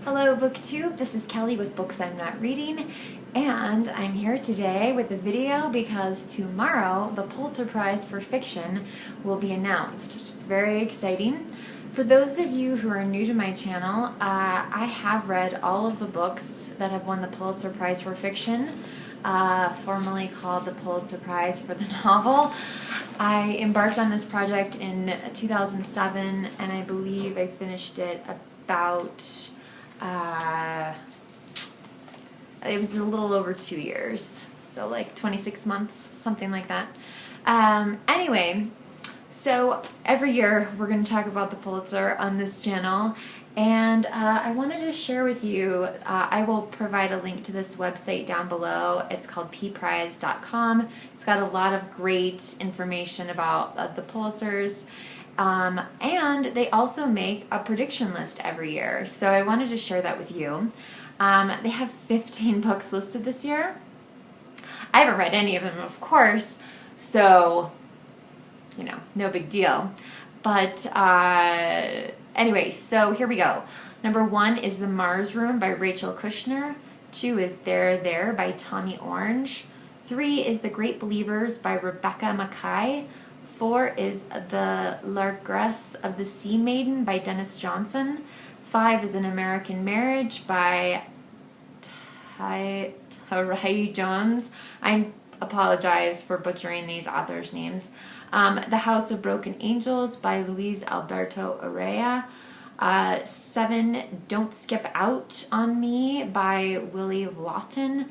Hello BookTube, this is Kelly with Books I'm Not Reading, and I'm here today with a video because tomorrow the Pulitzer Prize for Fiction will be announced, which is very exciting. For those of you who are new to my channel, I have read all of the books that have won the Pulitzer Prize for Fiction, formerly called the Pulitzer Prize for the novel. I embarked on this project in 2007, and I believe I finished it about it was a little over 2 years, so like 26 months, something like that. Anyway, so every year we're going to talk about the Pulitzer on this channel, and I wanted to share with you, I will provide a link to this website down below. It's called pprize.com. It's got a lot of great information about the Pulitzers. And they also make a prediction list every year, so I wanted to share that with you. They have 15 books listed this year. I haven't read any of them, of course, so, you know, no big deal. But anyway, so here we go. Number 1 is The Mars Room by Rachel Kushner. 2 is There by Tommy Orange. 3 is The Great Believers by Rebecca Mackay. 4 is The Larkgress of the Sea Maiden by Dennis Johnson. 5 is An American Marriage by Tarai Jones. I apologize for butchering these authors' names. The House of Broken Angels by Luis Alberto Urrea. 7, Don't Skip Out on Me by Willie Lawton.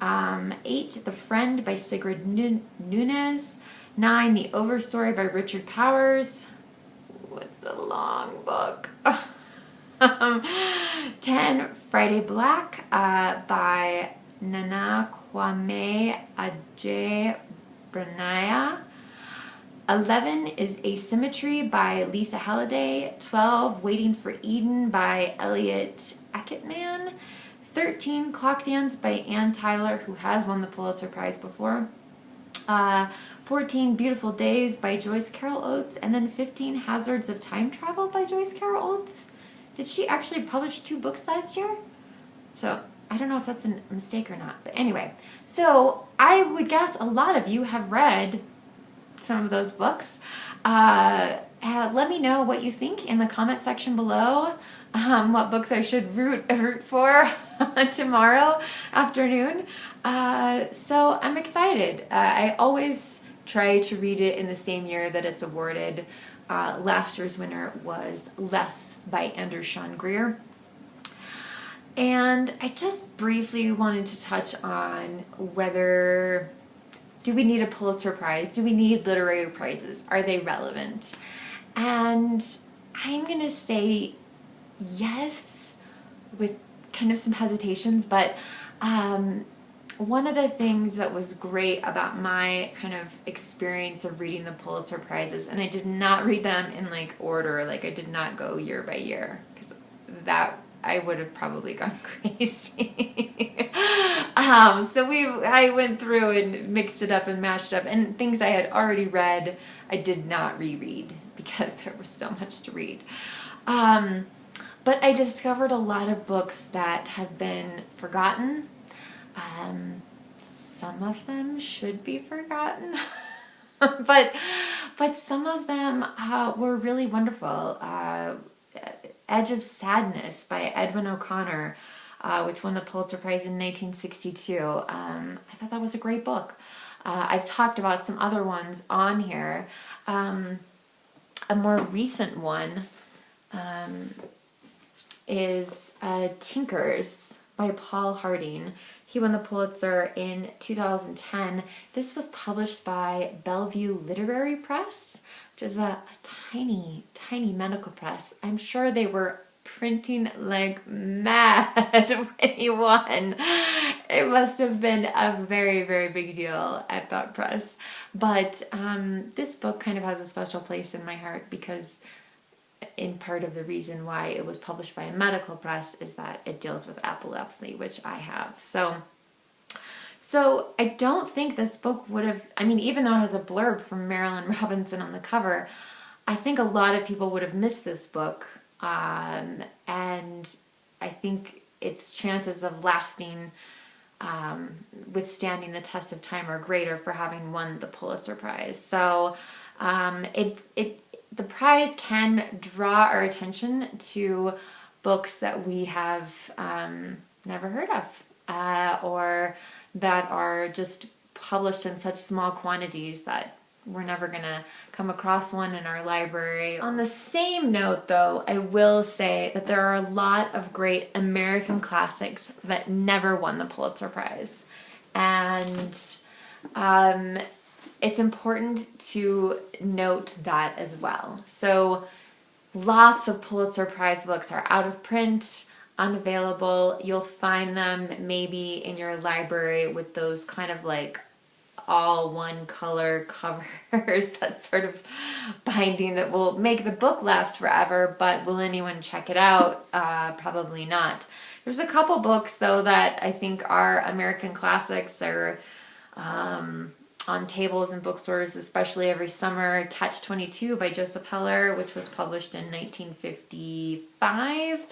8, The Friend by Sigrid Nunez. 9, The Overstory by Richard Powers. It's a long book. 10, Friday Black by Nana Kwame Adjei-Branaya. 11 is Asymmetry by Lisa Halliday. 12, Waiting for Eden by Elliot Ecketman. 13, Clock Dance by Ann Tyler, who has won the Pulitzer Prize before. 14, Beautiful Days by Joyce Carol Oates, and then 15, Hazards of Time Travel by Joyce Carol Oates. Did she actually publish 2 books last year? So I don't know if that's a mistake or not, but anyway. So I would guess a lot of you have read some of those books. Let me know what you think in the comment section below. What books I should root for tomorrow afternoon. So I'm excited. I always try to read it in the same year that it's awarded. Last year's winner was Less by Andrew Sean Greer. And I just briefly wanted to touch on whether, do we need a Pulitzer Prize? Do we need literary prizes? Are they relevant? And I'm going to say yes, with kind of some hesitations, but one of the things that was great about my kind of experience of reading the Pulitzer Prizes, and I did not read them in like order, like I did not go year by year, because that I would have probably gone crazy. I went through and mixed it up and mashed up, and things I had already read I did not reread because there was so much to read. But I discovered a lot of books that have been forgotten. Some of them should be forgotten, but some of them were really wonderful. Edge of Sadness by Edwin O'Connor, which won the Pulitzer Prize in 1962. I thought that was a great book. I've talked about some other ones on here. A more recent one is Tinkers by Paul Harding. He won the Pulitzer in 2010. This was published by Bellevue Literary Press, which is a tiny, tiny medical press. I'm sure they were printing like mad when he won. It must have been a very, very big deal at that press. But this book kind of has a special place in my heart because in part of the reason why it was published by a medical press is that it deals with epilepsy, which I have. So I don't think this book would have, I mean, even though it has a blurb from Marilyn Robinson on the cover, I think a lot of people would have missed this book. And I think its chances of lasting, withstanding the test of time are greater for having won the Pulitzer Prize. So the prize can draw our attention to books that we have never heard of, or that are just published in such small quantities that we're never going to come across one in our library. On the same note, though, I will say that there are a lot of great American classics that never won the Pulitzer Prize. And it's important to note that as well. So lots of Pulitzer Prize books are out of print, unavailable. You'll find them maybe in your library with those kind of like all one color covers, that sort of binding that will make the book last forever, but will anyone check it out? Probably not. There's a couple books though that I think are American classics. They're on tables in bookstores, especially every summer. Catch-22 by Joseph Heller, which was published in 1955,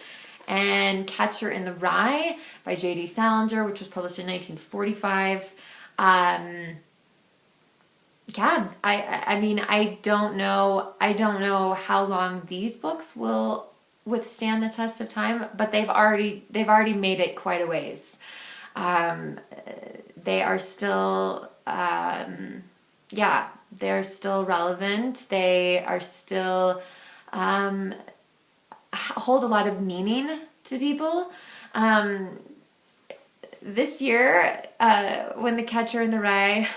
and Catcher in the Rye by J.D. Salinger, which was published in 1945. Yeah, I mean, I don't know how long these books will withstand the test of time, but they've already made it quite a ways. They are still, they're still relevant. They are still hold a lot of meaning to people. This year, when The Catcher in the Rye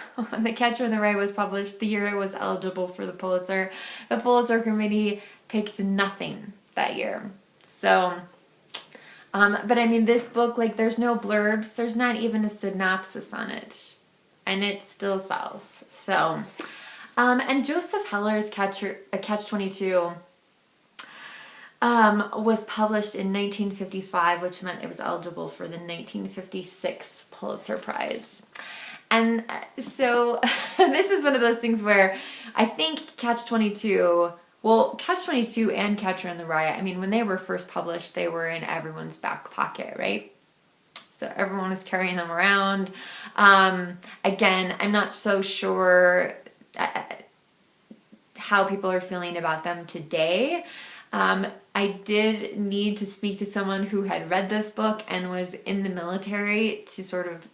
was published, the year it was eligible for the Pulitzer Committee picked nothing that year. So, but I mean, this book, like, there's no blurbs, there's not even a synopsis on it, and it still sells. So, and Joseph Heller's Catch-22 was published in 1955, which meant it was eligible for the 1956 Pulitzer Prize. And so this is one of those things where I think Catch-22 and Catcher in the Rye, I mean, when they were first published, they were in everyone's back pocket, right? So everyone was carrying them around. Again, I'm not so sure how people are feeling about them today. I did need to speak to someone who had read this book and was in the military to sort of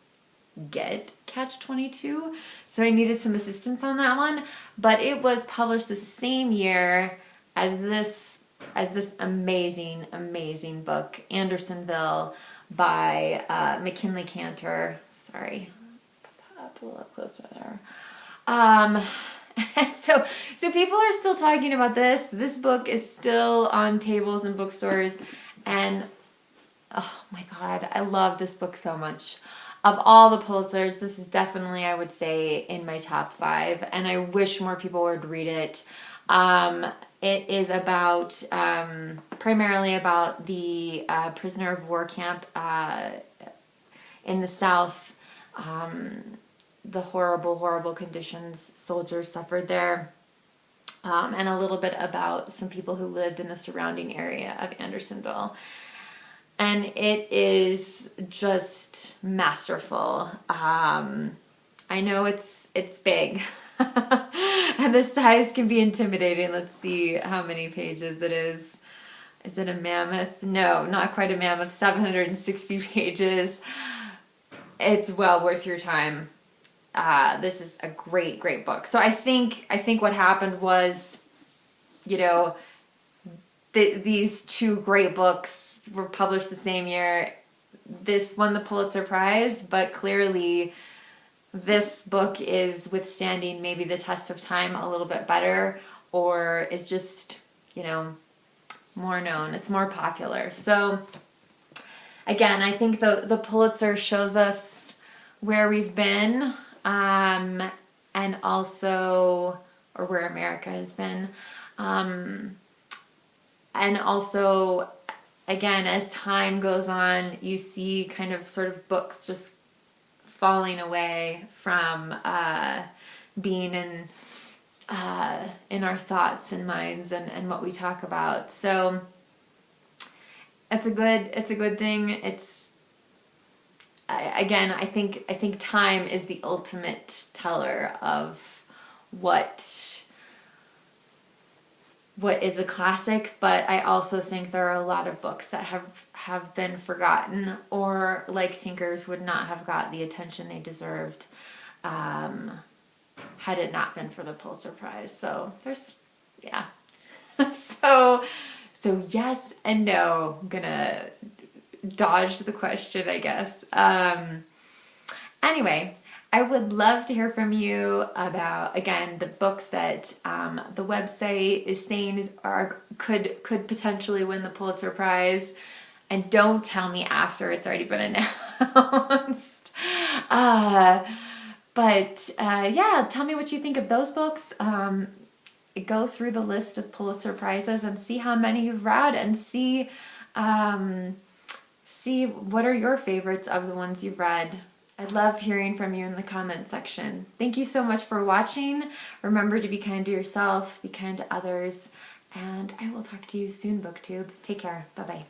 get Catch-22. So I needed some assistance on that one. But it was published the same year as this amazing, amazing book, Andersonville by McKinley Cantor. Sorry, pull a little closer there. So people are still talking about this. This book is still on tables in bookstores, and oh my God, I love this book so much. Of all the Pulitzers, this is definitely, I would say, in my top 5, and I wish more people would read it. It is about, primarily about the prisoner of war camp in the South, the horrible, horrible conditions soldiers suffered there, and a little bit about some people who lived in the surrounding area of Andersonville. And it is just masterful. I know it's big, and the size can be intimidating. Let's see how many pages it is. Is it a mammoth? No, not quite a mammoth. 760 pages. It's well worth your time. This is a great, great book. So I think what happened was, you know, these two great books were published the same year. This won the Pulitzer Prize, but clearly this book is withstanding maybe the test of time a little bit better, or is just, you know, more known. It's more popular. So again, I think the Pulitzer shows us where we've been, and also, or where America has been, and also, again, as time goes on, you see kind of sort of books just falling away from being in our thoughts and minds and what we talk about. So it's a good thing. Again, I think time is the ultimate teller of what is a classic, but I also think there are a lot of books that have been forgotten, or like Tinkers would not have got the attention they deserved had it not been for the Pulitzer Prize. So yeah. so yes and no. I'm gonna dodge the question, I guess. Anyway, I would love to hear from you about, again, the books that the website is saying could potentially win the Pulitzer Prize. And don't tell me after it's already been announced. But yeah, tell me what you think of those books. Go through the list of Pulitzer Prizes and see how many you've read, and see what are your favorites of the ones you've read. I'd love hearing from you in the comment section. Thank you so much for watching. Remember to be kind to yourself, be kind to others, and I will talk to you soon, BookTube. Take care. Bye-bye.